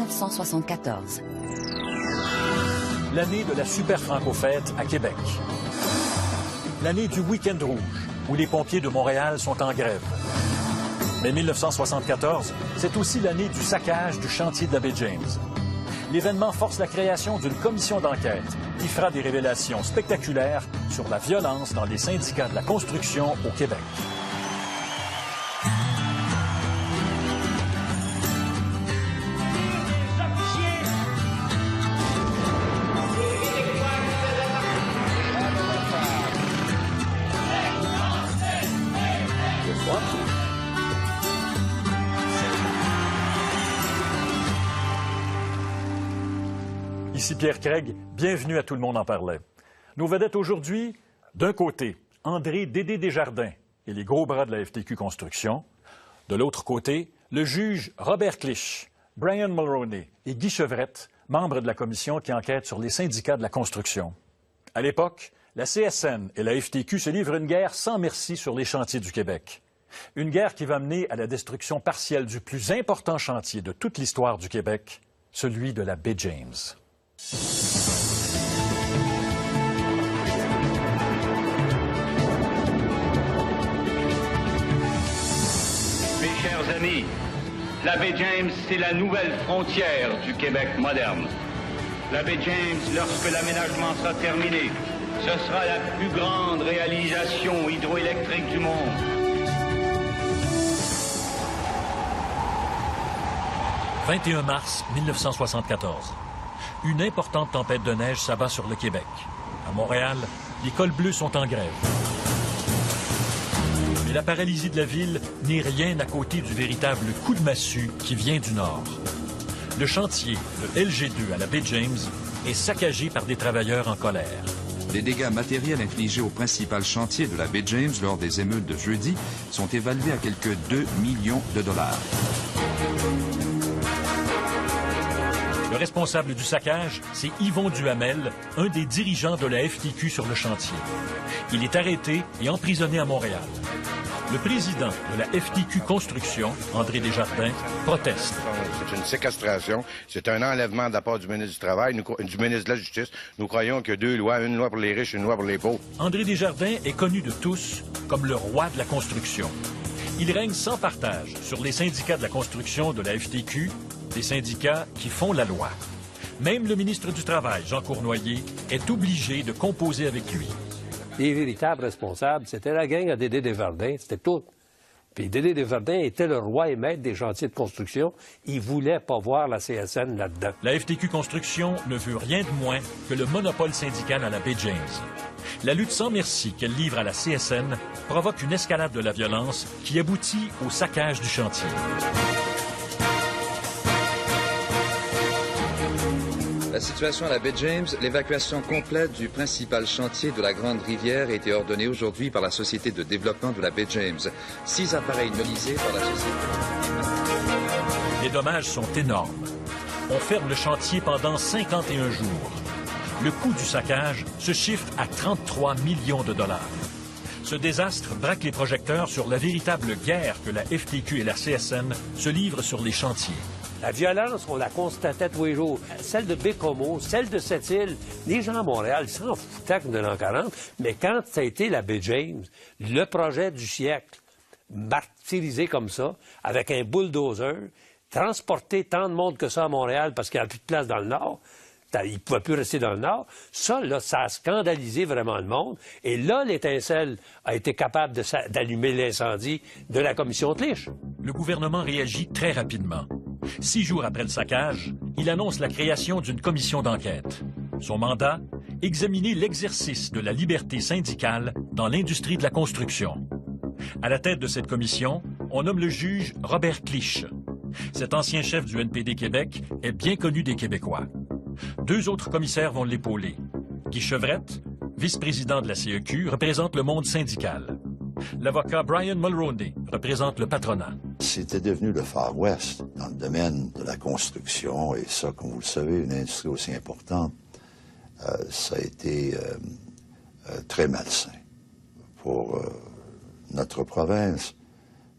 1974. L'année de la Super Franco-Fête à Québec. L'année du Week-end rouge, où les pompiers de Montréal sont en grève. Mais 1974, c'est aussi l'année du saccage du chantier de la baie James. L'événement force la création d'une commission d'enquête qui fera des révélations spectaculaires sur la violence dans les syndicats de la construction au Québec. Ici Pierre Craig, bienvenue à Tout le monde en parlait. Nos vedettes aujourd'hui, d'un côté, André Dédé Desjardins et les gros bras de la FTQ Construction. De l'autre côté, le juge Robert Clich, Brian Mulroney et Guy Chevrette, membres de la commission qui enquête sur les syndicats de la construction. À l'époque, la CSN et la FTQ se livrent une guerre sans merci sur les chantiers du Québec. Une guerre qui va mener à la destruction partielle du plus important chantier de toute l'histoire du Québec, celui de la baie James. Mes chers amis, la baie James, c'est la nouvelle frontière du Québec moderne. La baie James, lorsque l'aménagement sera terminé, ce sera la plus grande réalisation hydroélectrique du monde. « 21 mars 1974. Une importante tempête de neige s'abat sur le Québec. À Montréal, les cols bleus sont en grève. Mais la paralysie de la ville n'est rien à côté du véritable coup de massue qui vient du nord. Le chantier de LG2 à la baie James est saccagé par des travailleurs en colère. Les dégâts matériels infligés au principal chantier de la baie James lors des émeutes de jeudi sont évalués à quelques 2 millions de dollars. Le responsable du saccage, c'est Yvon Duhamel, un des dirigeants de la FTQ sur le chantier. Il est arrêté et emprisonné à Montréal. Le président de la FTQ Construction, André Desjardins, proteste. C'est une séquestration, c'est un enlèvement de la part du ministre du Travail, du ministre de la Justice. Nous croyons qu'il y a deux lois, une loi pour les riches, une loi pour les pauvres. André Desjardins est connu de tous comme le roi de la construction. Il règne sans partage sur les syndicats de la construction de la FTQ, des syndicats qui font la loi. Même le ministre du Travail, Jean Cournoyer, est obligé de composer avec lui. Les véritables responsables, c'était la gang à Dédé Desjardins, c'était tout. Puis Dédé Desjardins était le roi et maître des chantiers de construction. Il voulait pas voir la CSN là-dedans. La FTQ Construction ne veut rien de moins que le monopole syndical à la baie James. La lutte sans merci qu'elle livre à la CSN provoque une escalade de la violence qui aboutit au saccage du chantier. La situation à la baie James, l'évacuation complète du principal chantier de la Grande Rivière a été ordonnée aujourd'hui par la Société de développement de la baie James. 6 appareils nolisés par la Société. Les dommages sont énormes. On ferme le chantier pendant 51 jours. Le coût du saccage se chiffre à 33 millions de dollars. Ce désastre braque les projecteurs sur la véritable guerre que la FTQ et la CSN se livrent sur les chantiers. La violence, on la constatait tous les jours. Celle de Bécomo, celle de Sept-Îles. Les gens à Montréal s'en foutaient de l'an 40, mais quand ça a été la baie James, le projet du siècle, martyrisé comme ça, avec un bulldozer, transporter tant de monde que ça à Montréal parce qu'il n'y a plus de place dans le Nord, il ne pouvait plus rester dans le Nord. Ça, là, ça a scandalisé vraiment le monde. Et là, l'étincelle a été capable d'allumer l'incendie de la commission Clich. Le gouvernement réagit très rapidement. 6 jours après le saccage, il annonce la création d'une commission d'enquête. Son mandat, examiner l'exercice de la liberté syndicale dans l'industrie de la construction. À la tête de cette commission, on nomme le juge Robert Clich. Cet ancien chef du NPD Québec est bien connu des Québécois. 2 autres commissaires vont l'épauler. Guy Chevrette, vice-président de la CEQ, représente le monde syndical. L'avocat Brian Mulroney représente le patronat. C'était devenu le Far West dans le domaine de la construction, et ça, comme vous le savez, une industrie aussi importante, ça a été très malsain pour notre province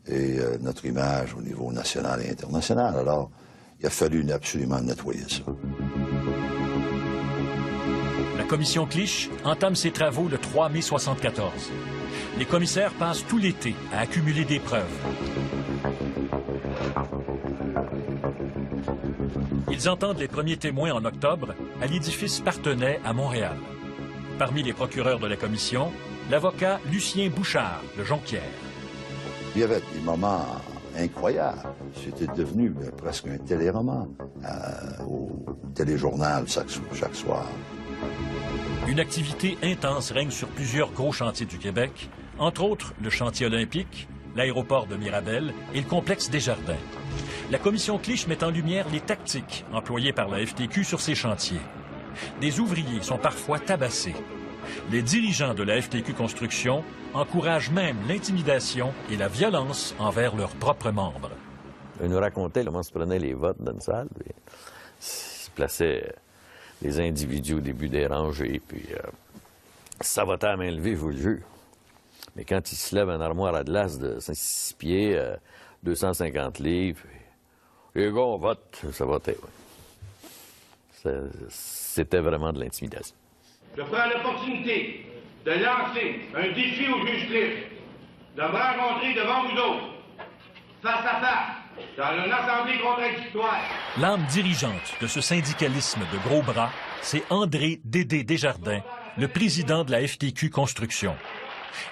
et notre image au niveau national et international. Alors, il a fallu absolument nettoyer ça. La commission Clich entame ses travaux le 3 mai 1974. Les commissaires passent tout l'été à accumuler des preuves. Ils entendent les premiers témoins en octobre à l'édifice Parthenay à Montréal. Parmi les procureurs de la commission, l'avocat Lucien Bouchard de Jonquière. Il y avait des moments incroyables. C'était devenu presque un téléroman au téléjournal chaque soir. Une activité intense règne sur plusieurs gros chantiers du Québec, entre autres le chantier olympique, l'aéroport de Mirabel et le complexe Desjardins. La commission Clich met en lumière les tactiques employées par la FTQ sur ces chantiers. Des ouvriers sont parfois tabassés. Les dirigeants de la FTQ Construction encouragent même l'intimidation et la violence envers leurs propres membres. Ils nous racontaient comment se prenaient les votes dans une salle. Puis, ils se plaçaient les individus au début des rangées, puis ça votait à main levée, je vous le jure. Mais quand ils se lèvent une armoire à glace de 6 pieds, 250 livres, les gars, on vote, ça votait, oui. C'était vraiment de l'intimidation. Je prends l'opportunité de lancer un défi au juge Clich, de me rencontrer devant vous autres, face à face, dans une assemblée contradictoire. L'âme dirigeante de ce syndicalisme de gros bras, c'est André Dédé Desjardins, le président de la FTQ Construction.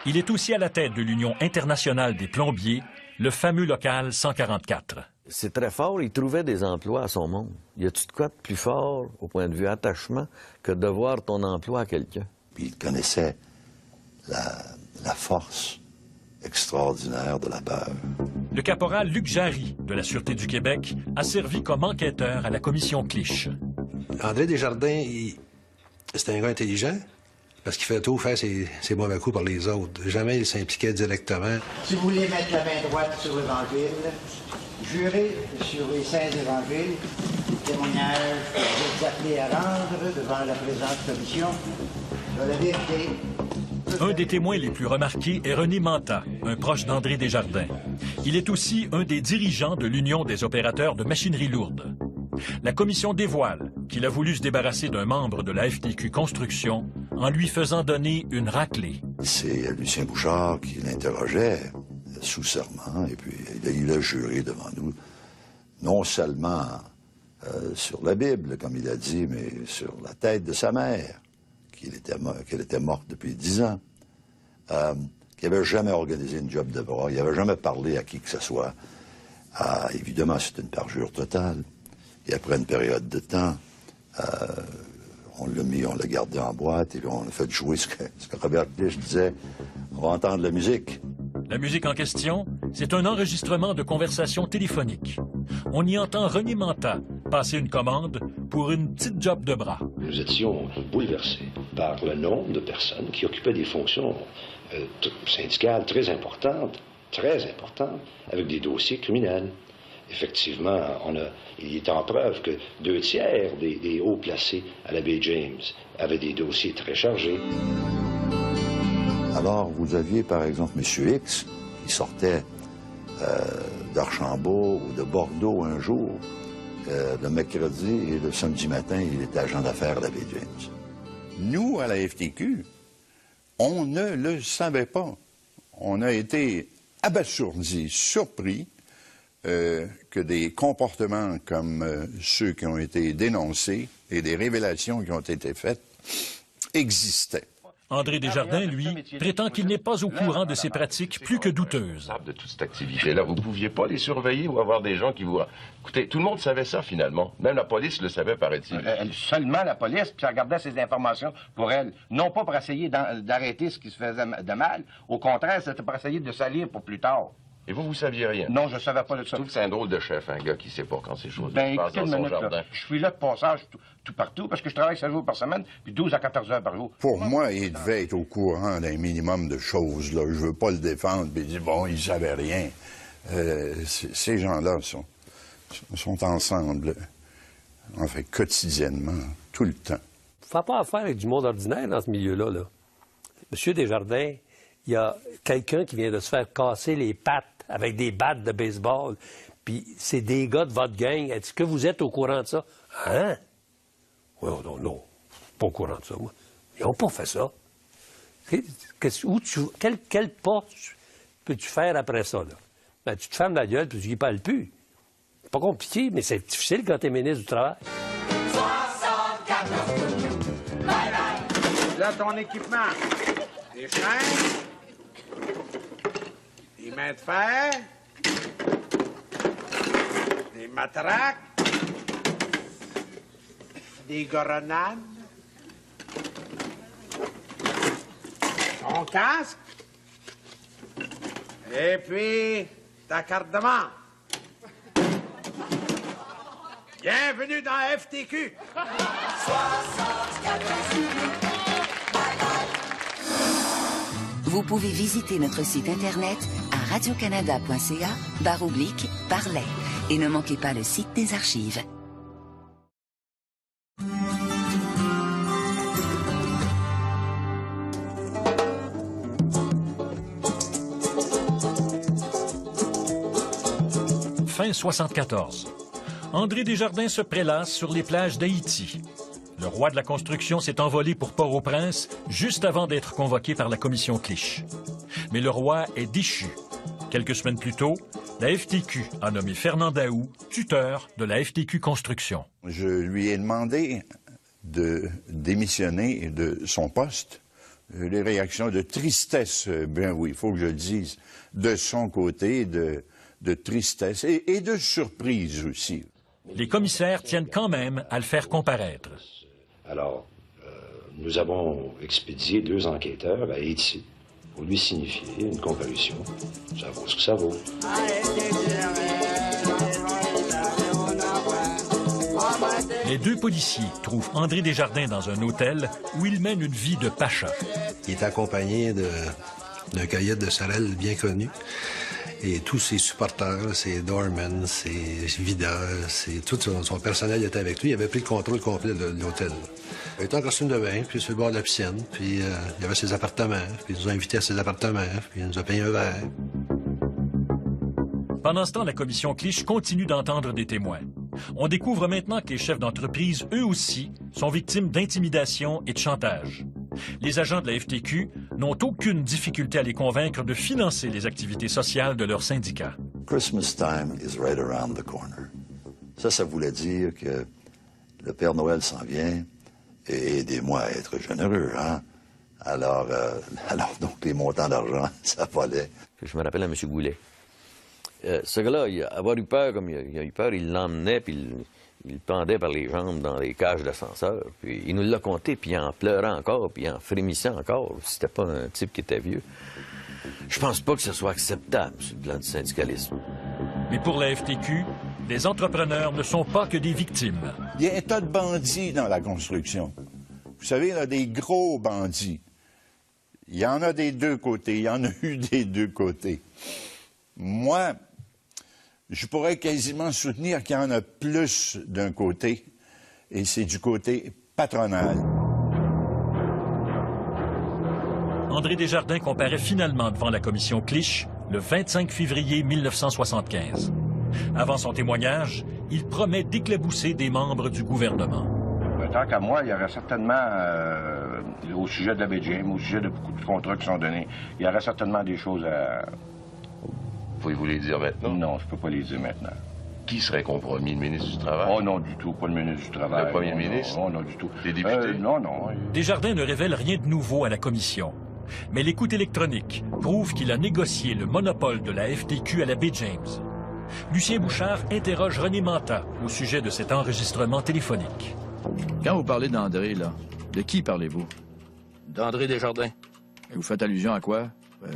Il est aussi à la tête de l'Union internationale des plombiers, le fameux local 144. C'est très fort, il trouvait des emplois à son monde. Y a-tu de quoi de plus fort, au point de vue attachement, que de voir ton emploi à quelqu'un? Puis il connaissait la force extraordinaire de la peur. Le caporal Luc Jarry, de la Sûreté du Québec, a servi comme enquêteur à la commission Clich. André Desjardins, c'était un gars intelligent, parce qu'il fait tout faire ses mauvais coups par les autres. Jamais il s'impliquait directement. Si vous voulez mettre la main droite sur l'Évangile, jurez sur les saints évangiles, les témoignages que vous êtes appelés à rendre devant la présente commission, sur la vérité. Un des témoins les plus remarqués est René Manta, un proche d'André Desjardins. Il est aussi un des dirigeants de l'Union des opérateurs de machinerie lourde. La commission dévoile qu'il a voulu se débarrasser d'un membre de la FTQ Construction en lui faisant donner une raclée. C'est Lucien Bouchard qui l'interrogeait sous serment, et puis il a juré devant nous, non seulement sur la Bible, comme il a dit, mais sur la tête de sa mère, qu'elle était morte depuis 10 ans, qu'il n'avait jamais organisé une job de bras, il n'avait jamais parlé à qui que ce soit. Évidemment, c'est une parjure totale. Et après une période de temps, on l'a gardé en boîte et puis on a fait jouer ce que Robert Clich disait. On va entendre la musique. La musique en question, c'est un enregistrement de conversation téléphonique. On y entend René Manta passer une commande pour une petite job de bras. Nous étions bouleversés par le nombre de personnes qui occupaient des fonctions syndicales très importantes, avec des dossiers criminels. Effectivement, il est en preuve que 2 tiers des hauts placés à la baie James avaient des dossiers très chargés. Alors, vous aviez, par exemple, M. X, qui sortait d'Archambault ou de Bordeaux un jour, le mercredi, et le samedi matin, il était agent d'affaires à la baie James. Nous, à la FTQ, on ne le savait pas. On a été abasourdis, surpris, que des comportements comme ceux qui ont été dénoncés et des révélations qui ont été faites existaient. André Desjardins, lui, prétend qu'il n'est pas au courant de ces pratiques plus que douteuses. De toute cette activité-là, vous ne pouviez pas les surveiller ou avoir des gens qui vous... Écoutez, tout le monde savait ça, finalement. Même la police le savait, paraît-il. Seulement la police, puis elle gardait ces informations pour elle. Non pas pour essayer d'arrêter ce qui se faisait de mal. Au contraire, c'était pour essayer de salir pour plus tard. Et vous saviez rien? Non, je ne savais pas de ça. Je trouve que c'est un drôle de chef, un gars qui ne sait pas quand ces choses se passent dans son jardin. Je suis là de passage tout partout, parce que je travaille 7 jours par semaine, puis 12 à 14 heures par jour. Pour moi, il devait être au courant d'un minimum de choses, là. Je veux pas le défendre, puis dire, bon, il savait rien. Ces gens-là sont ensemble, en fait, quotidiennement, tout le temps. Il ne faut pas affaire avec du monde ordinaire dans ce milieu-là, là. Monsieur Desjardins, il y a quelqu'un qui vient de se faire casser les pattes avec des battes de baseball, puis c'est des gars de votre gang. Est-ce que vous êtes au courant de ça? Hein? Oui, non, pas au courant de ça, moi. Ils n'ont pas fait ça. Quel pas peux-tu faire après ça, là? Ben, tu te fermes la gueule, puis tu n'y parles plus. C'est pas compliqué, mais c'est difficile quand tu es ministre du Travail. 74 tours. Bye bye. Là, ton équipement. Des chaînes. Des mains de fer. Des matraques. Des goronades. Ton casque. Et puis, ta carte de membre. Bienvenue dans FTQ. 74 tours. Vous pouvez visiter notre site internet à radiocanada.ca/parler et ne manquez pas le site des archives. Fin 74. André Desjardins se prélasse sur les plages d'Haïti. Le roi de la construction s'est envolé pour Port-au-Prince juste avant d'être convoqué par la commission Clich. Mais le roi est déchu. Quelques semaines plus tôt, la FTQ a nommé Fernand Daoust tuteur de la FTQ Construction. Je lui ai demandé de démissionner de son poste. Les réactions de tristesse, bien oui, il faut que je le dise, de son côté, de tristesse et de surprise aussi. Les commissaires tiennent quand même à le faire comparaître. Alors, nous avons expédié 2 enquêteurs à Haïti pour lui signifier une comparution. Ça vaut ce que ça vaut. Les 2 policiers trouvent André Desjardins dans un hôtel où il mène une vie de pacha. Il est accompagné d'un cueillette de Sorel bien connu. Et tous ses supporters, ses doormen, ses videurs, tout son personnel était avec lui. Il avait pris le contrôle complet de l'hôtel. Il était en costume de bain, puis sur le bord de la piscine, puis il avait ses appartements, puis il nous a invités à ses appartements, puis il nous a payé un verre. Pendant ce temps, la commission Clich continue d'entendre des témoins. On découvre maintenant que les chefs d'entreprise, eux aussi, sont victimes d'intimidation et de chantage. Les agents de la FTQ n'ont aucune difficulté à les convaincre de financer les activités sociales de leur syndicat. Christmas time is right around the corner. Ça voulait dire que le Père Noël s'en vient et aidez-moi à être généreux, hein? Alors donc, les montants d'argent, ça volait. Je me rappelle à M. Goulet. Ce gars-là, il a eu peur, comme il a eu peur, il l'emmenait, puis il le pendait par les jambes dans les cages d'ascenseur. Puis il nous l'a conté, puis en pleurant encore, puis en frémissant encore. C'était pas un type qui était vieux. Je pense pas que ce soit acceptable sur le plan du syndicalisme. Mais pour la FTQ, les entrepreneurs ne sont pas que des victimes. Il y a un tas de bandits dans la construction. Vous savez, il y a des gros bandits. Il y en a des 2 côtés. Il y en a eu des 2 côtés. Moi, je pourrais quasiment soutenir qu'il y en a plus d'un côté, et c'est du côté patronal. André Desjardins comparaît finalement devant la commission Clich le 25 février 1975. Avant son témoignage, il promet d'éclabousser des membres du gouvernement. Tant qu'à moi, il y aurait certainement, au sujet de la BGM, au sujet de beaucoup de contrats qui sont donnés, il y aurait certainement des choses à... Pouvez-vous les dire maintenant? Non, je peux pas les dire maintenant. Qui serait compromis, le ministre du Travail? Oh non, du tout, pas le ministre du Travail. Le premier ministre? Non, du tout. Les députés? Non. Desjardins ne révèle rien de nouveau à la commission. Mais l'écoute électronique prouve qu'il a négocié le monopole de la FTQ à la Baie James. Lucien Bouchard interroge René Manta au sujet de cet enregistrement téléphonique. Quand vous parlez d'André, là, de qui parlez-vous? D'André Desjardins. Et vous faites allusion à quoi?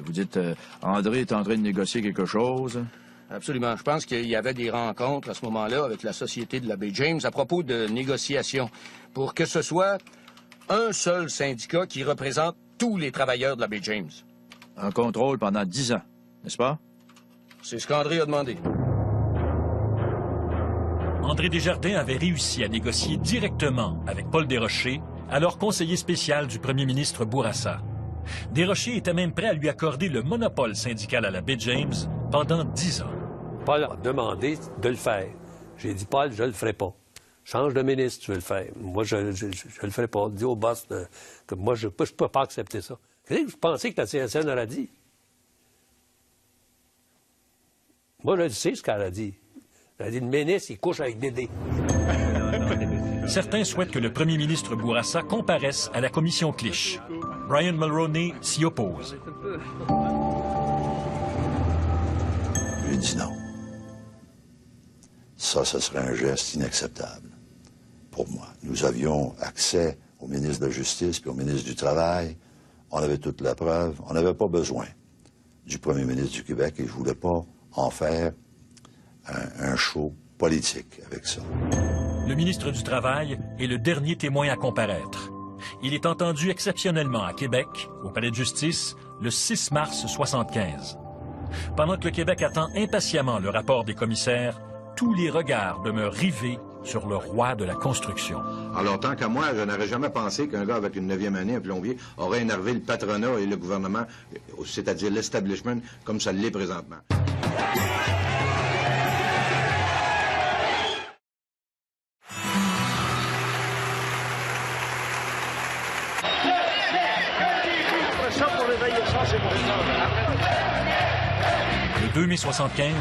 Vous dites André est en train de négocier quelque chose? Absolument. Je pense qu'il y avait des rencontres à ce moment-là avec la Société de la Baie James à propos de négociations pour que ce soit un seul syndicat qui représente tous les travailleurs de la Baie James. Un contrôle pendant 10 ans, n'est-ce pas? C'est ce qu'André a demandé. André Desjardins avait réussi à négocier directement avec Paul Desrochers, alors conseiller spécial du premier ministre Bourassa. Desrochers était même prêt à lui accorder le monopole syndical à la Baie James pendant 10 ans. Paul m'a demandé de le faire. J'ai dit, Paul, je le ferai pas. Change de ministre, tu veux le faire. Moi, je le ferai pas. Dis au boss que moi, je peux pas accepter ça. Qu'est-ce que vous pensez que la CSN aurait dit? Moi, je sais ce qu'elle a dit. Elle a dit, le ministre, il couche avec Dédé. Certains souhaitent que le premier ministre Bourassa comparaisse à la commission Clich. Brian Mulroney s'y oppose. J'ai dit non. Ça, ce serait un geste inacceptable pour moi. Nous avions accès au ministre de la Justice puis au ministre du Travail. On avait toute la preuve. On n'avait pas besoin du premier ministre du Québec et je ne voulais pas en faire un show politique avec ça. Le ministre du Travail est le dernier témoin à comparaître. Il est entendu exceptionnellement à Québec, au Palais de justice, le 6 mars 1975. Pendant que le Québec attend impatiemment le rapport des commissaires, tous les regards demeurent rivés sur le roi de la construction. Alors, tant qu'à moi, je n'aurais jamais pensé qu'un gars avec une 9e année, un plombier, aurait énervé le patronat et le gouvernement, c'est-à-dire l'establishment, comme ça l'est présentement. Le 2 mai 1975,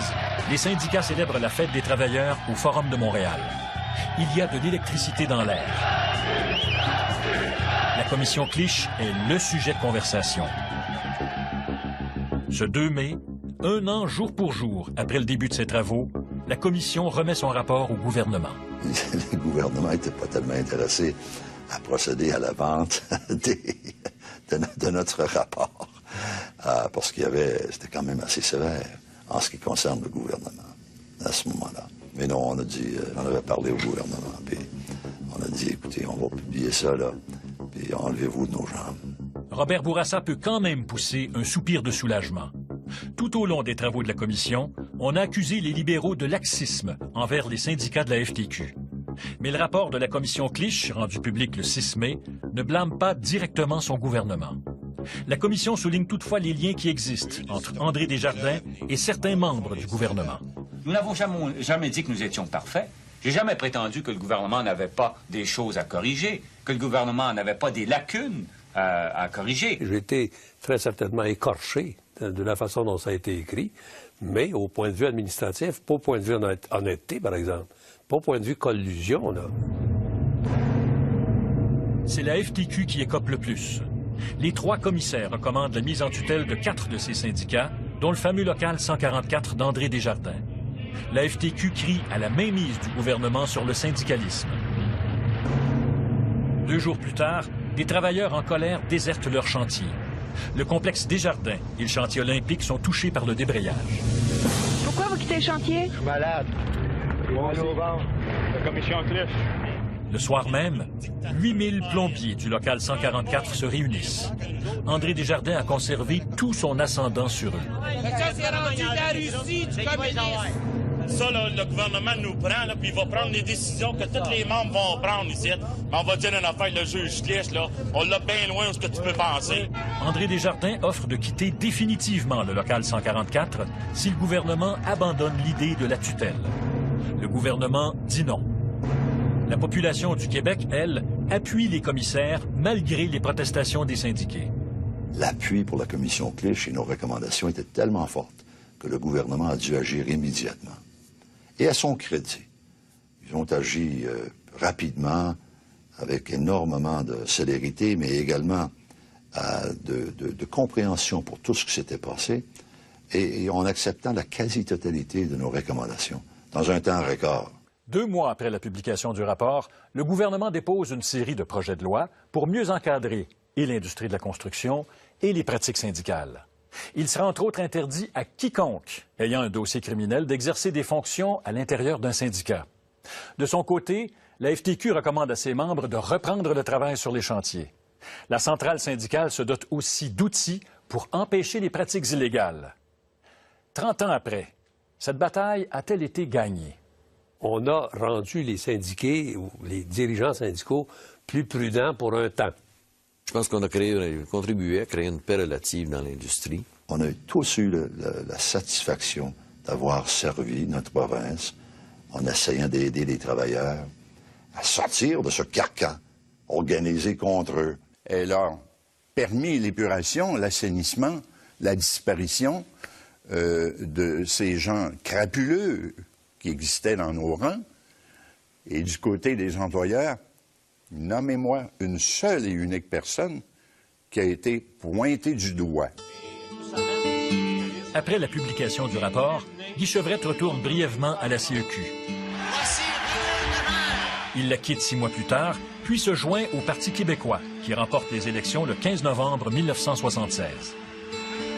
les syndicats célèbrent la fête des travailleurs au Forum de Montréal. Il y a de l'électricité dans l'air. La commission Clich est le sujet de conversation. Ce 2 mai, un an jour pour jour après le début de ses travaux, la commission remet son rapport au gouvernement. Le gouvernement n'était pas tellement intéressé à procéder à la vente de notre rapport. Parce c'était quand même assez sévère en ce qui concerne le gouvernement à ce moment-là. Mais non, on a dit, on avait parlé au gouvernement, puis on a dit, écoutez, on va publier ça, là, puis enlevez-vous de nos jambes. Robert Bourassa peut quand même pousser un soupir de soulagement. Tout au long des travaux de la commission, on a accusé les libéraux de laxisme envers les syndicats de la FTQ. Mais le rapport de la commission Clich, rendu public le 6 mai, ne blâme pas directement son gouvernement. La commission souligne toutefois les liens qui existent entre André Desjardins et certains membres du gouvernement. Nous n'avons jamais dit que nous étions parfaits. J'ai jamais prétendu que le gouvernement n'avait pas des choses à corriger, que le gouvernement n'avait pas des lacunes à corriger. J'ai été très certainement écorché de la façon dont ça a été écrit, mais au point de vue administratif, pas au point de vue honnêteté, par exemple, pas au point de vue collusion, là. C'est la FTQ qui écope le plus. Les 3 commissaires recommandent la mise en tutelle de 4 de ces syndicats, dont le fameux local 144 d'André Desjardins. La FTQ crie à la mainmise du gouvernement sur le syndicalisme. 2 jours plus tard, des travailleurs en colère désertent leur chantier. Le complexe Desjardins et le chantier olympique sont touchés par le débrayage. Pourquoi vous quittez le chantier? Je suis malade. La commission Clich. Le soir même, 8000 plombiers du local 144 se réunissent. André Desjardins a conservé tout son ascendant sur eux. Ça, c'est rendu la Russie du communisme. Ça, là, le gouvernement nous prend, là, puis il va prendre les décisions que tous les membres vont prendre ici. Mais on va dire une affaire, le juge Clich, là, on l'a bien loin où ce que tu peux penser. André Desjardins offre de quitter définitivement le local 144 si le gouvernement abandonne l'idée de la tutelle. Le gouvernement dit non. La population du Québec, elle, appuie les commissaires malgré les protestations des syndiqués. L'appui pour la commission Clich et nos recommandations étaient tellement fortes que le gouvernement a dû agir immédiatement. Et à son crédit, ils ont agi rapidement, avec énormément de célérité, mais également de compréhension pour tout ce qui s'était passé, et en acceptant la quasi-totalité de nos recommandations, dans un temps record. 2 mois après la publication du rapport, le gouvernement dépose une série de projets de loi pour mieux encadrer et l'industrie de la construction et les pratiques syndicales. Il sera entre autres interdit à quiconque ayant un dossier criminel d'exercer des fonctions à l'intérieur d'un syndicat. De son côté, la FTQ recommande à ses membres de reprendre le travail sur les chantiers. La centrale syndicale se dote aussi d'outils pour empêcher les pratiques illégales. 30 ans après, cette bataille a-t-elle été gagnée? On a rendu les syndiqués ou les dirigeants syndicaux plus prudents pour un temps. Je pense qu'on a contribué à créer une paix relative dans l'industrie. On a tous eu la satisfaction d'avoir servi notre province en essayant d'aider les travailleurs à sortir de ce carcan organisé contre eux. Elle a permis l'épuration, l'assainissement, la disparition de ces gens crapuleux qui existaient dans nos rangs. Et du côté des employeurs, nommez-moi une seule et unique personne qui a été pointée du doigt. Après la publication du rapport, Guy Chevrette retourne brièvement à la CEQ. Il la quitte 6 mois plus tard, puis se joint au Parti québécois, qui remporte les élections le 15 novembre 1976.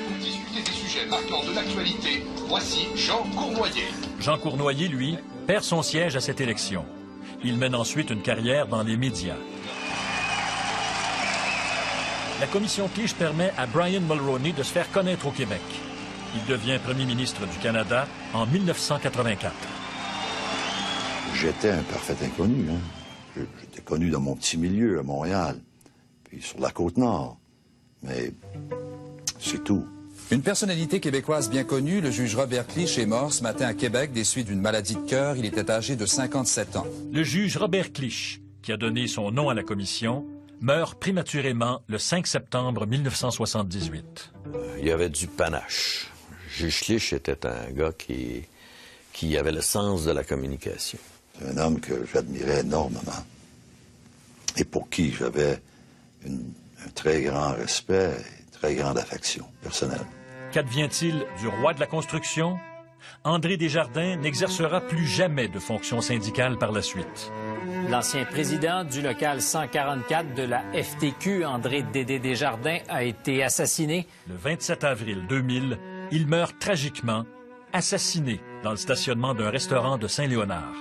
Pour discuter des sujets marquants de l'actualité, voici Jean Cournoyer. Jean Cournoyer, lui, perd son siège à cette élection. Il mène ensuite une carrière dans les médias. La commission Clich permet à Brian Mulroney de se faire connaître au Québec. Il devient premier ministre du Canada en 1984. J'étais un parfait inconnu. Hein. J'étais connu dans mon petit milieu à Montréal, puis sur la Côte-Nord. Mais c'est tout. Une personnalité québécoise bien connue, le juge Robert Clich, est mort ce matin à Québec des suites d'une maladie de cœur. Il était âgé de 57 ans. Le juge Robert Clich, qui a donné son nom à la commission, meurt prématurément le 5 septembre 1978. Il y avait du panache. Juge Clich était un gars qui avait le sens de la communication. C'est un homme que j'admirais énormément et pour qui j'avais un très grand respect et très grande affection personnelle. Qu'advient-il du roi de la construction? André Desjardins n'exercera plus jamais de fonction syndicale par la suite. L'ancien président du local 144 de la FTQ, André Dédé Desjardins, a été assassiné. Le 27 avril 2000, il meurt tragiquement, assassiné dans le stationnement d'un restaurant de Saint-Léonard.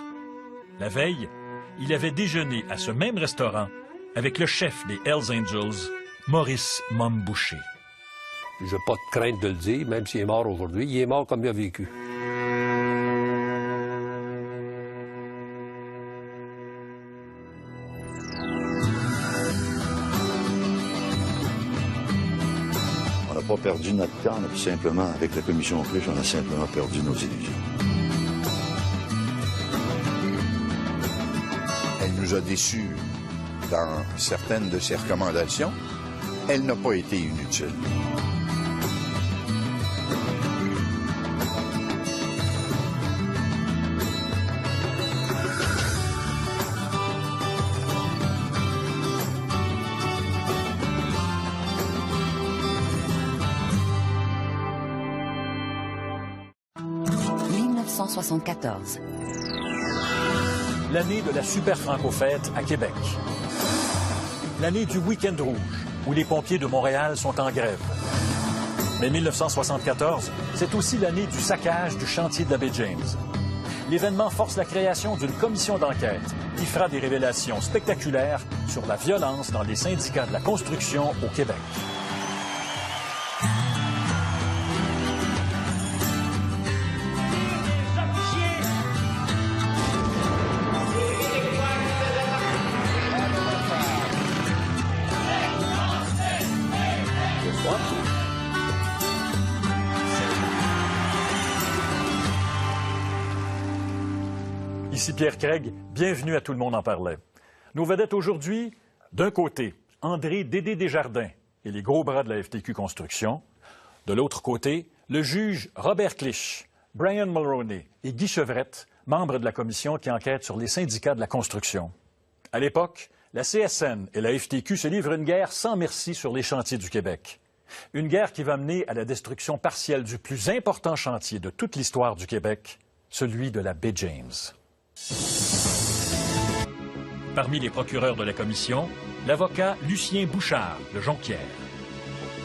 La veille, il avait déjeuné à ce même restaurant avec le chef des Hells Angels, Maurice Momboucher. J'ai pas de crainte de le dire, même s'il est mort aujourd'hui. Il est mort comme il a vécu. On n'a pas perdu notre temps, puis simplement, avec la commission Clich, on a simplement perdu nos illusions. Elle nous a déçus dans certaines de ses recommandations. Elle n'a pas été inutile. L'année de la Super Franco-Fête à Québec. L'année du Week-end rouge, où les pompiers de Montréal sont en grève. Mais 1974, c'est aussi l'année du saccage du chantier de la baie James. L'événement force la création d'une commission d'enquête qui fera des révélations spectaculaires sur la violence dans les syndicats de la construction au Québec. Ici Pierre Craig, bienvenue à Tout le monde en parlait. Nos vedettes aujourd'hui, d'un côté, André Dédé Desjardins et les gros bras de la FTQ Construction. De l'autre côté, le juge Robert Clich, Brian Mulroney et Guy Chevrette, membres de la commission qui enquête sur les syndicats de la construction. À l'époque, la CSN et la FTQ se livrent une guerre sans merci sur les chantiers du Québec. Une guerre qui va mener à la destruction partielle du plus important chantier de toute l'histoire du Québec, celui de la baie James. Parmi les procureurs de la commission, l'avocat Lucien Bouchard de Jonquière.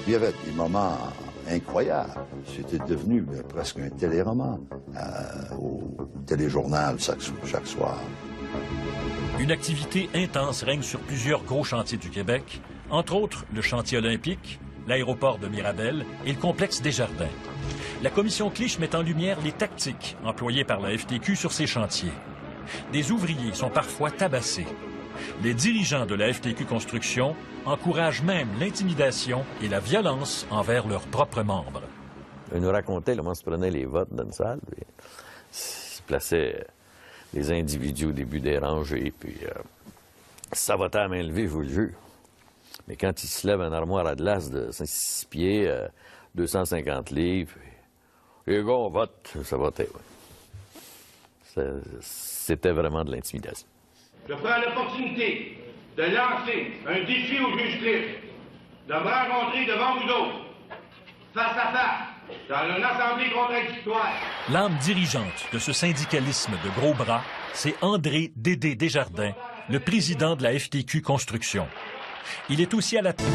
Il y avait des moments incroyables. C'était devenu presque un téléroman au téléjournal chaque soir. Une activité intense règne sur plusieurs gros chantiers du Québec, entre autres le chantier olympique, l'aéroport de Mirabel et le complexe Desjardins. La commission Clich met en lumière les tactiques employées par la FTQ sur ces chantiers. Des ouvriers sont parfois tabassés. Les dirigeants de la FTQ Construction encouragent même l'intimidation et la violence envers leurs propres membres. Il nous racontait comment se prenaient les votes dans une salle. Puis, il se plaçait les individus au début des rangées, puis ça votait à main levée, je vous le jure. Mais quand il se lève une armoire à glace de 6 pieds, 250 livres, puis, les gars, on vote, ça votait, oui. C'était vraiment de l'intimidation. Je prends l'opportunité de lancer un défi au juge Cliff, de me rencontrer devant vous autres, face à face, dans une assemblée contradictoire. L'âme dirigeante de ce syndicalisme de gros bras, c'est André Dédé Desjardins, le président de la FTQ Construction. Il est aussi à la tête.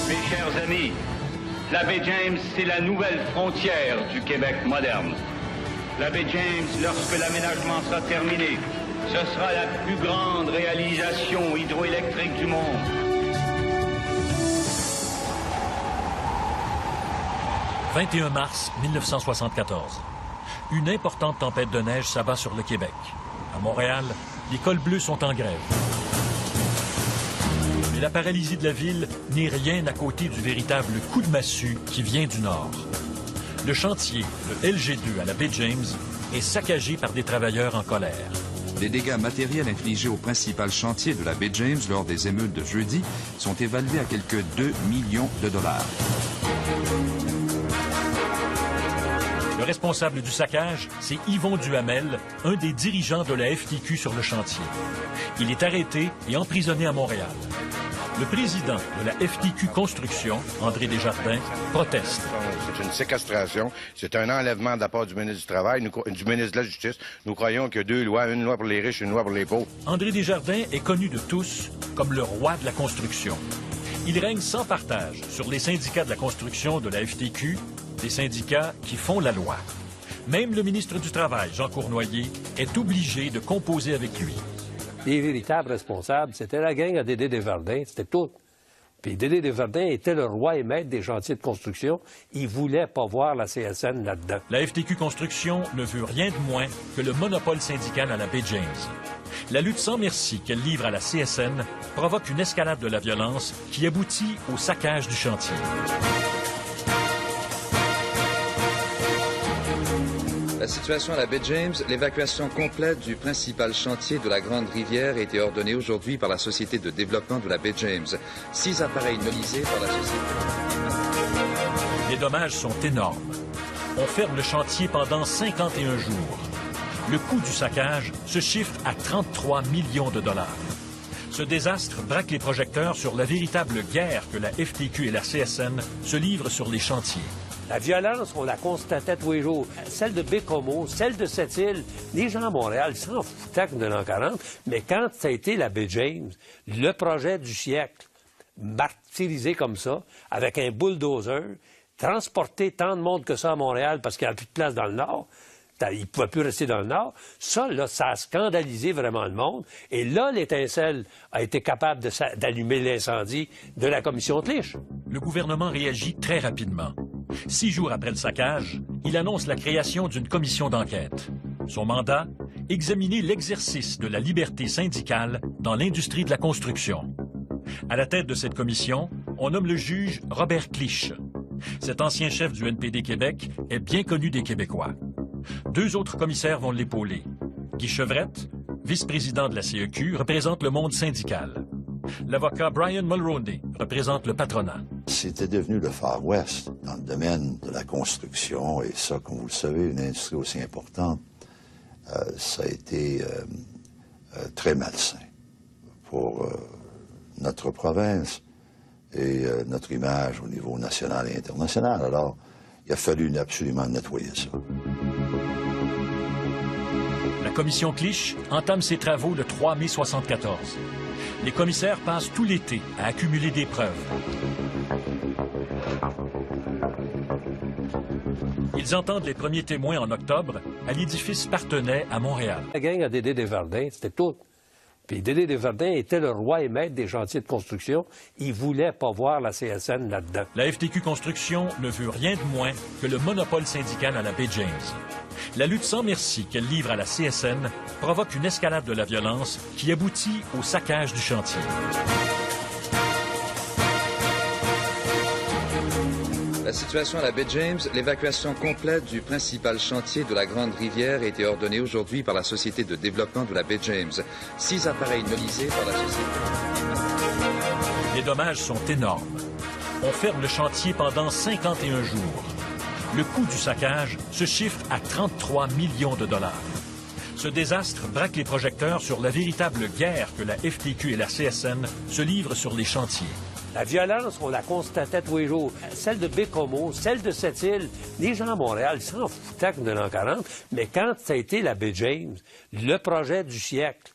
Mes chers amis, la baie James, c'est la nouvelle frontière du Québec moderne. La baie James, lorsque l'aménagement sera terminé, ce sera la plus grande réalisation hydroélectrique du monde. « 21 mars 1974. Une importante tempête de neige s'abat sur le Québec. À Montréal, les cols bleus sont en grève. Mais la paralysie de la ville n'est rien à côté du véritable coup de massue qui vient du nord. Le chantier, le LG2 à la baie James, est saccagé par des travailleurs en colère. Les dégâts matériels infligés au principal chantier de la baie James lors des émeutes de jeudi sont évalués à quelques 2 millions de dollars. Le responsable du saccage, c'est Yvon Duhamel, un des dirigeants de la FTQ sur le chantier. Il est arrêté et emprisonné à Montréal. Le président de la FTQ Construction, André Desjardins, proteste. C'est une séquestration, c'est un enlèvement de la part du ministre du Travail, du ministre de la Justice. Nous croyons qu'il y a deux lois, une loi pour les riches et une loi pour les pauvres. André Desjardins est connu de tous comme le roi de la construction. Il règne sans partage sur les syndicats de la construction de la FTQ, des syndicats qui font la loi. Même le ministre du Travail, Jean Cournoyer, est obligé de composer avec lui. Les véritables responsables, c'était la gang à Dédé Desjardins, c'était tout. Puis Dédé Desjardins était le roi et maître des chantiers de construction. Il voulait pas voir la CSN là-dedans. La FTQ Construction ne veut rien de moins que le monopole syndical à la baie James. La lutte sans merci qu'elle livre à la CSN provoque une escalade de la violence qui aboutit au saccage du chantier. La situation à la baie James, l'évacuation complète du principal chantier de la Grande Rivière a été ordonnée aujourd'hui par la Société de développement de la baie James. 6 appareils nolisés par la société. Les dommages sont énormes. On ferme le chantier pendant 51 jours. Le coût du saccage se chiffre à 33 millions de dollars. Ce désastre braque les projecteurs sur la véritable guerre que la FTQ et la CSN se livrent sur les chantiers. La violence, on la constatait tous les jours. Celle de Bécomo, celle de Sept-Îles, les gens à Montréal s'en foutaient de l'an 40, mais quand ça a été la baie James, le projet du siècle, martyrisé comme ça, avec un bulldozer, transporter tant de monde que ça à Montréal parce qu'il n'y a plus de place dans le Nord, il ne pouvait plus rester dans le Nord. Ça, là, ça a scandalisé vraiment le monde. Et là, l'étincelle a été capable d'allumer l'incendie de la commission Clich. Le gouvernement réagit très rapidement. 6 jours après le saccage, il annonce la création d'une commission d'enquête. Son mandat, examiner l'exercice de la liberté syndicale dans l'industrie de la construction. À la tête de cette commission, on nomme le juge Robert Clich. Cet ancien chef du NPD Québec est bien connu des Québécois. 2 autres commissaires vont l'épauler. Guy Chevrette, vice-président de la CEQ, représente le monde syndical. L'avocat Brian Mulroney représente le patronat. C'était devenu le Far West dans le domaine de la construction, et ça, comme vous le savez, une industrie aussi importante, ça a été très malsain pour notre province et notre image au niveau national et international. Alors, il a fallu absolument nettoyer ça. La commission Clich entame ses travaux le 3 mai 1974. Les commissaires passent tout l'été à accumuler des preuves. Ils entendent les premiers témoins en octobre à l'édifice Parthenay à Montréal. La gang à Dédé Desjardins, c'était tout. Puis Dédé Desjardins était le roi et maître des chantiers de construction. Il voulait pas voir la CSN là-dedans. La FTQ Construction ne veut rien de moins que le monopole syndical à la baie James. La lutte sans merci qu'elle livre à la CSN provoque une escalade de la violence qui aboutit au saccage du chantier. La situation à la baie James, l'évacuation complète du principal chantier de la Grande Rivière a été ordonnée aujourd'hui par la Société de développement de la baie James. 6 appareils nolisés par la société. Les dommages sont énormes. On ferme le chantier pendant 51 jours. Le coût du saccage se chiffre à 33 millions de dollars. Ce désastre braque les projecteurs sur la véritable guerre que la FTQ et la CSN se livrent sur les chantiers. La violence, on la constatait tous les jours. Celle de Bécomo, celle de Sept-Îles, les gens à Montréal s'en foutaient de l'an 40, mais quand ça a été la baie James, le projet du siècle,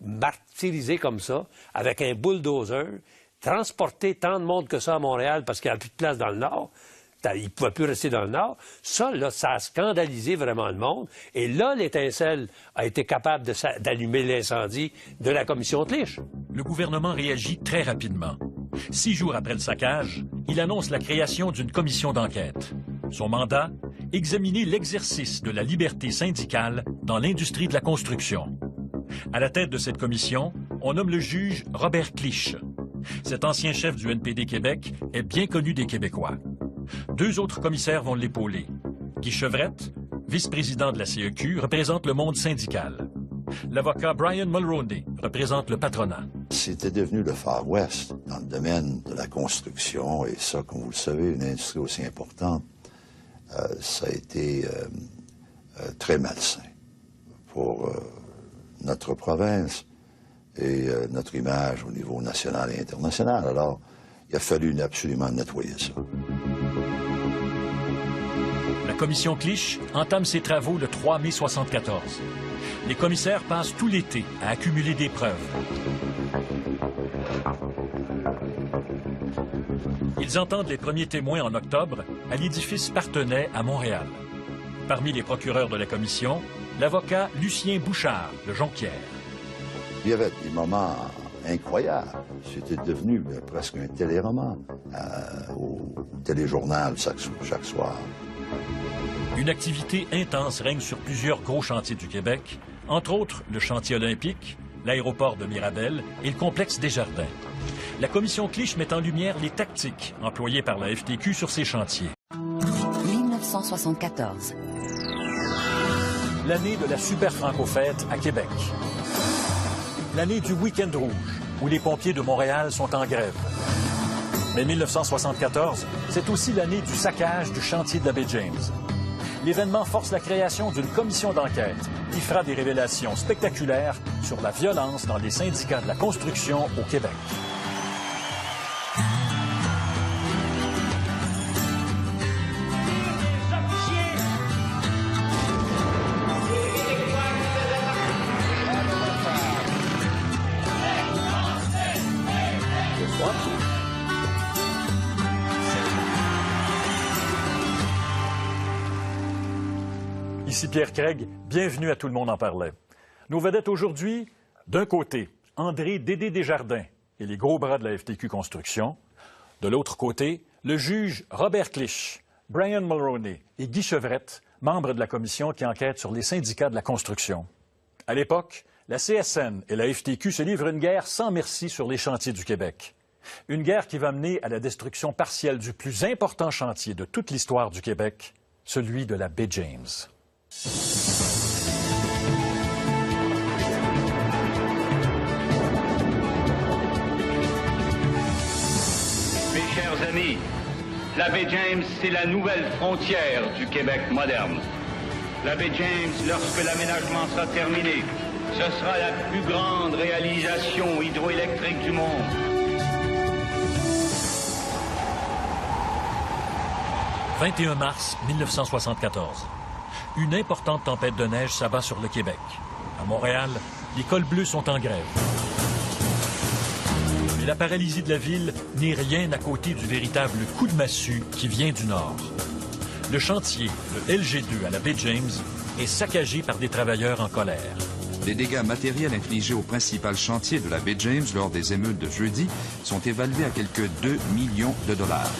martyrisé comme ça, avec un bulldozer, transporter tant de monde que ça à Montréal parce qu'il n'y a plus de place dans le Nord, il ne pouvait plus rester dans le Nord, ça, là, ça a scandalisé vraiment le monde. Et là, l'étincelle a été capable d'allumer l'incendie de la commission Clich. Le gouvernement réagit très rapidement. 6 jours après le saccage, il annonce la création d'une commission d'enquête. Son mandat, examiner l'exercice de la liberté syndicale dans l'industrie de la construction. À la tête de cette commission, on nomme le juge Robert Clich. Cet ancien chef du NPD Québec est bien connu des Québécois. 2 autres commissaires vont l'épauler. Guy Chevrette, vice-président de la CEQ, représente le monde syndical. L'avocat Brian Mulroney représente le patronat. C'était devenu le Far West dans le domaine de la construction, et ça, comme vous le savez, une industrie aussi importante, ça a été très malsain pour notre province et notre image au niveau national et international. Alors, il a fallu absolument nettoyer ça. La commission Clich entame ses travaux le 3 mai 1974. Les commissaires passent tout l'été à accumuler des preuves. Ils entendent les premiers témoins en octobre à l'édifice Parthenay à Montréal. Parmi les procureurs de la commission, l'avocat Lucien Bouchard de Jonquière. Il y avait des moments incroyables. C'était devenu presque un téléroman au téléjournal chaque soir. Une activité intense règne sur plusieurs gros chantiers du Québec, entre autres le chantier olympique, l'aéroport de Mirabel et le complexe Desjardins. La commission Clich met en lumière les tactiques employées par la FTQ sur ces chantiers. 1974. L'année de la Super Franco-Fête à Québec. L'année du Week-end rouge, où les pompiers de Montréal sont en grève. Mais 1974, c'est aussi l'année du saccage du chantier de la baie James. L'événement force la création d'une commission d'enquête qui fera des révélations spectaculaires sur la violence dans les syndicats de la construction au Québec. Ici Pierre Craig, bienvenue à Tout le monde en parlait. Nos vedettes aujourd'hui, d'un côté, André Dédé Desjardins et les gros bras de la FTQ Construction. De l'autre côté, le juge Robert Clich, Brian Mulroney et Guy Chevrette, membres de la commission qui enquête sur les syndicats de la construction. À l'époque, la CSN et la FTQ se livrent une guerre sans merci sur les chantiers du Québec. Une guerre qui va mener à la destruction partielle du plus important chantier de toute l'histoire du Québec, celui de la baie James. Mes chers amis, la baie James, c'est la nouvelle frontière du Québec moderne. La baie James, lorsque l'aménagement sera terminé, ce sera la plus grande réalisation hydroélectrique du monde. « 21 mars 1974. Une importante tempête de neige s'abat sur le Québec. À Montréal, les cols bleus sont en grève. Mais la paralysie de la ville n'est rien à côté du véritable coup de massue qui vient du nord. Le chantier, le LG2 à la baie James, est saccagé par des travailleurs en colère. Les dégâts matériels infligés au principal chantier de la baie James lors des émeutes de jeudi sont évalués à quelques 2 millions de dollars.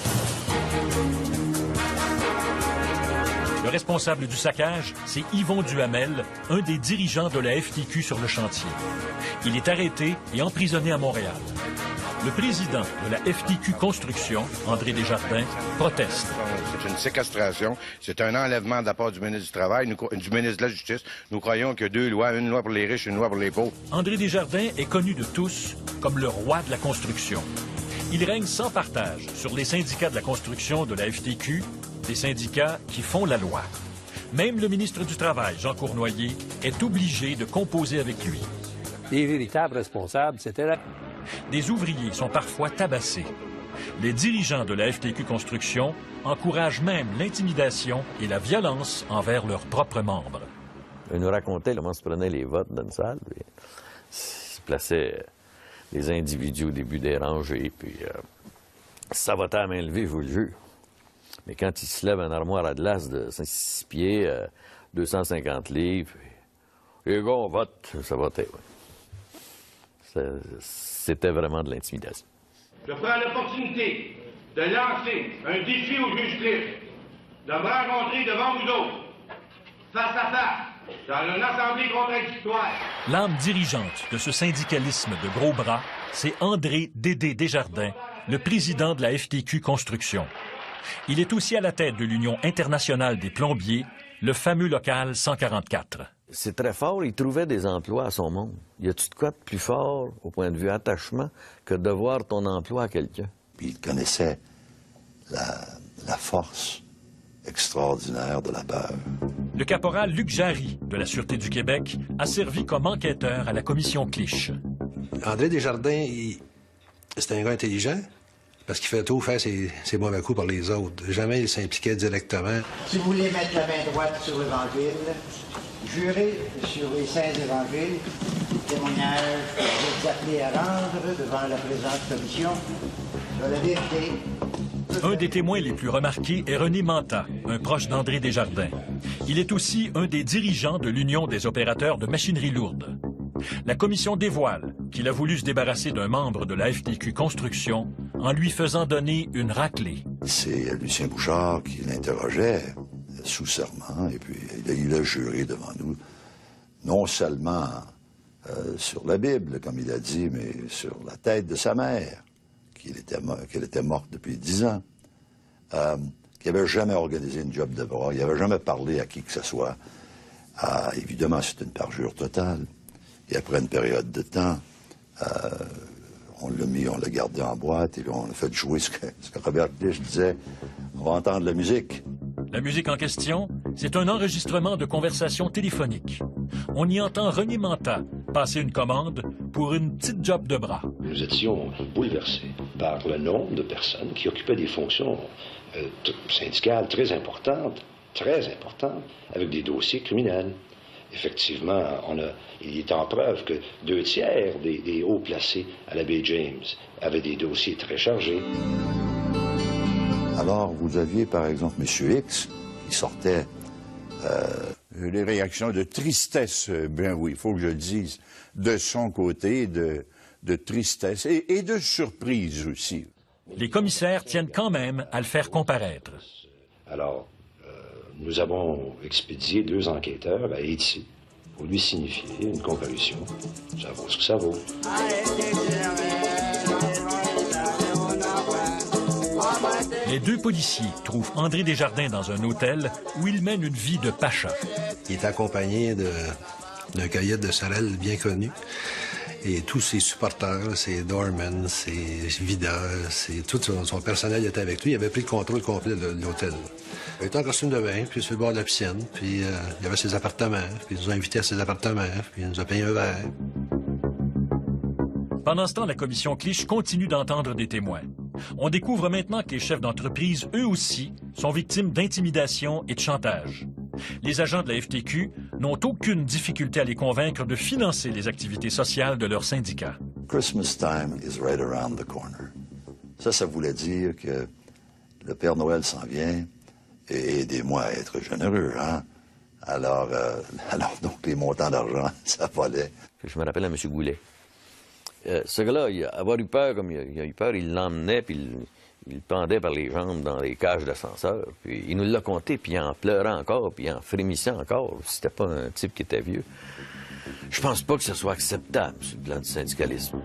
Le responsable du saccage, c'est Yvon Duhamel, un des dirigeants de la FTQ sur le chantier. Il est arrêté et emprisonné à Montréal. Le président de la FTQ Construction, André Desjardins, proteste. C'est une séquestration, c'est un enlèvement de la part du ministre du Travail, du ministre de la Justice. Nous croyons qu'il y a deux lois, une loi pour les riches et une loi pour les pauvres. André Desjardins est connu de tous comme le roi de la construction. Il règne sans partage sur les syndicats de la construction de la FTQ, des syndicats qui font la loi. Même le ministre du Travail, Jean Cournoyer, est obligé de composer avec lui. Les véritables responsables, c'était là. Des ouvriers sont parfois tabassés. Les dirigeants de la FTQ Construction encouragent même l'intimidation et la violence envers leurs propres membres. Il nous racontait comment se prenaient les votes dans une salle. Puis, il se plaçait les individus au début des rangées, puis ça votait à main levée, je vous le jure. Mais quand il se lève une armoire à glace de 6 pieds, 250 livres, puis, les gars, on vote, ça votait, oui. C'était vraiment de l'intimidation. Je prends l'opportunité de lancer un défi au juge Cliff, de me rencontrer devant vous autres, face à face, dans une assemblée contradictoire. L'âme dirigeante de ce syndicalisme de gros bras, c'est André Dédé Desjardins, le président de la FTQ Construction. Il est aussi à la tête de l'Union internationale des plombiers, le fameux local 144. C'est très fort, il trouvait des emplois à son monde. Y a-tu de quoi de plus fort, au point de vue attachement, que de voir ton emploi à quelqu'un? Puis il connaissait la force extraordinaire de la peur. Le caporal Luc Jarry, de la Sûreté du Québec, a servi comme enquêteur à la commission Clich. André Desjardins, c'était un gars intelligent, parce qu'il fait tout faire ses mauvais coups par les autres. Jamais il s'impliquait directement. Si vous voulez mettre la main droite sur l'Évangile, jurez sur les saints évangiles, témoignage que vous êtes appelés à rendre devant la présente commission de la vérité. Un des témoins les plus remarqués est René Manta, un proche d'André Desjardins. Il est aussi un des dirigeants de l'Union des opérateurs de machinerie lourde. La commission dévoile qu'il a voulu se débarrasser d'un membre de la FTQ Construction en lui faisant donner une raclée. C'est Lucien Bouchard qui l'interrogeait sous serment, et puis il a juré devant nous, non seulement sur la Bible, comme il a dit, mais sur la tête de sa mère, qu'elle était morte depuis 10 ans, qu'il n'avait jamais organisé une job de bras, il n'avait jamais parlé à qui que ce soit. Évidemment, c'est une parjure totale. Et après une période de temps, on l'a gardé en boîte et puis on a fait jouer ce que Robert Clich disait. On va entendre la musique. La musique en question, c'est un enregistrement de conversation téléphonique. On y entend René Manta passer une commande pour une petite job de bras. Nous étions bouleversés par le nombre de personnes qui occupaient des fonctions syndicales très importantes, avec des dossiers criminels. Effectivement, il est en preuve que 2 tiers des hauts placés à la baie James avaient des dossiers très chargés. Alors, vous aviez, par exemple, M. X, qui sortait... Les réactions de tristesse, bien oui, il faut que je le dise, de son côté, de tristesse et de surprise aussi. Les commissaires tiennent quand même à le faire comparaître. Alors, nous avons expédié 2 enquêteurs à Haïti pour lui signifier une comparution. Ça vaut ce que ça vaut. Les 2 policiers trouvent André Desjardins dans un hôtel où il mène une vie de pacha. Il est accompagné d'un caïd de Sorel bien connu. Et tous ses supporters, ses doormen, ses videurs, tout son personnel était avec lui. Il avait pris le contrôle complet de l'hôtel. Il était en costume de bain, puis sur le bord de la piscine, puis il avait ses appartements, puis il nous a invités à ses appartements, puis il nous a payé un verre. Pendant ce temps, la commission Clich continue d'entendre des témoins. On découvre maintenant que les chefs d'entreprise, eux aussi, sont victimes d'intimidation et de chantage. Les agents de la FTQ n'ont aucune difficulté à les convaincre de financer les activités sociales de leur syndicat. Christmas time is right around the corner. Ça voulait dire que le Père Noël s'en vient et aidez-moi à être généreux, hein? Alors donc, les montants d'argent, ça volait. Je me rappelle à M. Goulet. Ce gars-là, il a eu peur, comme il a eu peur, il l'emmenait, puis il pendait par les jambes dans les cages d'ascenseur. Puis il nous l'a conté, puis il en pleurait encore, puis il en frémissait encore. C'était pas un type qui était vieux. Je pense pas que ce soit acceptable, sur le plan du syndicalisme.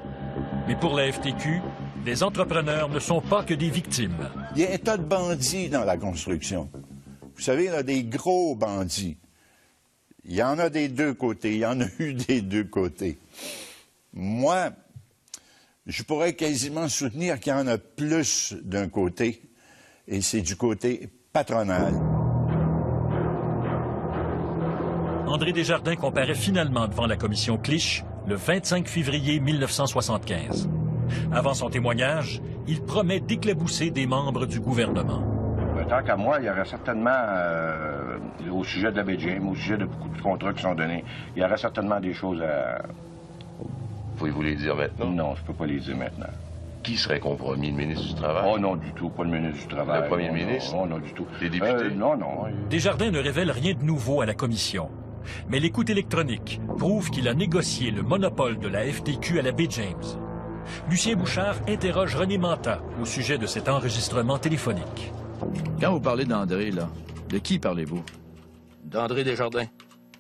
Mais pour la FTQ, les entrepreneurs ne sont pas que des victimes. Il y a un tas de bandits dans la construction. Vous savez, il y a des gros bandits. Il y en a des deux côtés. Il y en a eu des deux côtés. Moi, je pourrais quasiment soutenir qu'il y en a plus d'un côté, et c'est du côté patronal. André Desjardins comparaît finalement devant la commission Clich le 25 février 1975. Avant son témoignage, il promet d'éclabousser des membres du gouvernement. Tant qu'à moi, il y aurait certainement, au sujet de la BGM, au sujet de beaucoup de contrats qui sont donnés, il y aurait certainement des choses à... Pouvez-vous les dire maintenant? Non, je ne peux pas les dire maintenant. Qui serait compromis, le ministre du Travail? Oh non, du tout, pas le ministre du Travail. Le premier ministre? Non, non, du tout. Les députés? Non, non. Desjardins ne révèle rien de nouveau à la commission. Mais l'écoute électronique prouve qu'il a négocié le monopole de la FTQ à la Baie James. Lucien Bouchard interroge René Manta au sujet de cet enregistrement téléphonique. Quand vous parlez d'André, là, de qui parlez-vous? D'André Desjardins.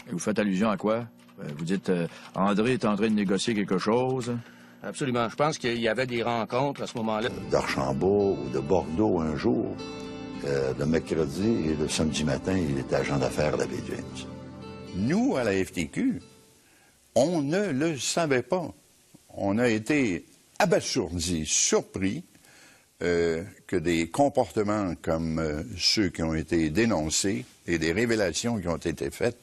Et vous faites allusion à quoi? Vous dites André est en train de négocier quelque chose? Absolument. Je pense qu'il y avait des rencontres à ce moment-là. D'Archambault ou de Bordeaux un jour, le mercredi et le samedi matin, il était agent d'affaires à la Baie James. Nous, à la FTQ, on ne le savait pas. On a été abasourdis, surpris que des comportements comme ceux qui ont été dénoncés et des révélations qui ont été faites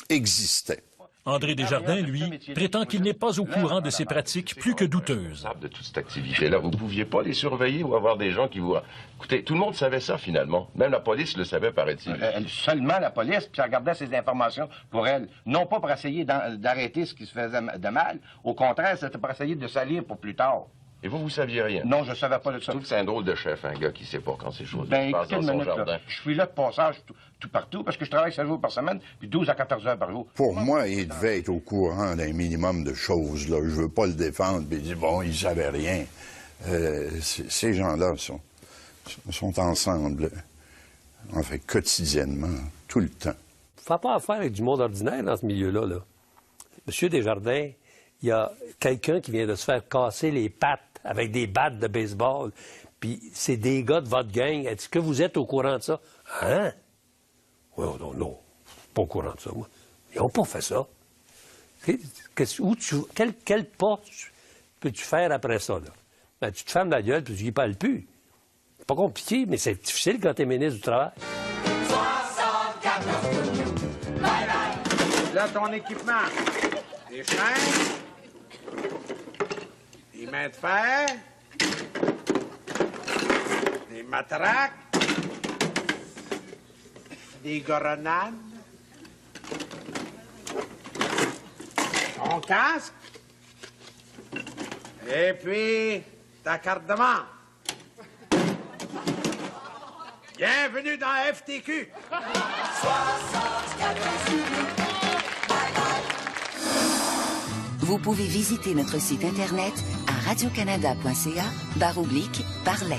existaient. André Desjardins, lui, prétend qu'il n'est pas au courant de ces pratiques plus que douteuses. De toute cette activité-là, vous ne pouviez pas les surveiller ou avoir des gens qui vous... Écoutez, tout le monde savait ça, finalement. Même la police le savait, paraît-il. Seulement la police, puis elle gardait ces informations pour elle. Non pas pour essayer d'arrêter ce qui se faisait de mal. Au contraire, c'était pour essayer de salir pour plus tard. Et vous saviez rien? Non, je ne savais pas de ça. Je trouve que c'est un drôle de chef, un gars qui ne sait pas quand ces choses se passent dans son jardin. Là, je suis là de passage tout partout, parce que je travaille 7 jours par semaine, puis 12 à 14 heures par jour. Pour moi, il devait être au courant d'un minimum de choses, là. Je veux pas le défendre, puis dire, bon, il savait rien. Ces gens-là sont ensemble, en fait, quotidiennement, tout le temps. Faut pas affaire avec du monde ordinaire dans ce milieu-là, là. Monsieur Desjardins, il y a quelqu'un qui vient de se faire casser les pattes avec des battes de baseball, puis c'est des gars de votre gang. Est-ce que vous êtes au courant de ça? Hein? Oui, non, pas au courant de ça, moi. Ils n'ont pas fait ça. Quel pas peux-tu faire après ça, là? Ben, tu te fermes la gueule, puis tu n'y parles plus. C'est pas compliqué, mais c'est difficile quand tu es ministre du Travail. 74 bye bye. Là, ton équipement. Des chaînes, des mains de fer, des matraques, des goronades, ton casque, et puis ta carte de membre. Bienvenue dans la FTQ. 74 Vous pouvez visiter notre site internet à radiocanada.ca/parler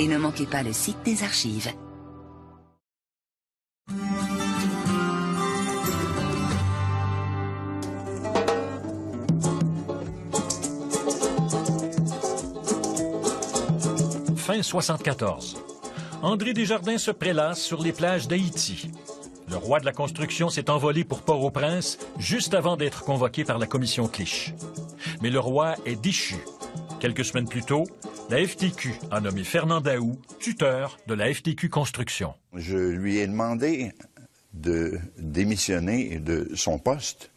et ne manquez pas le site des archives. Fin 74. André Desjardins se prélasse sur les plages d'Haïti. Le roi de la construction s'est envolé pour Port-au-Prince juste avant d'être convoqué par la commission Clich. Mais le roi est déchu. Quelques semaines plus tôt, la FTQ a nommé Fernand Daou tuteur de la FTQ Construction. Je lui ai demandé de démissionner de son poste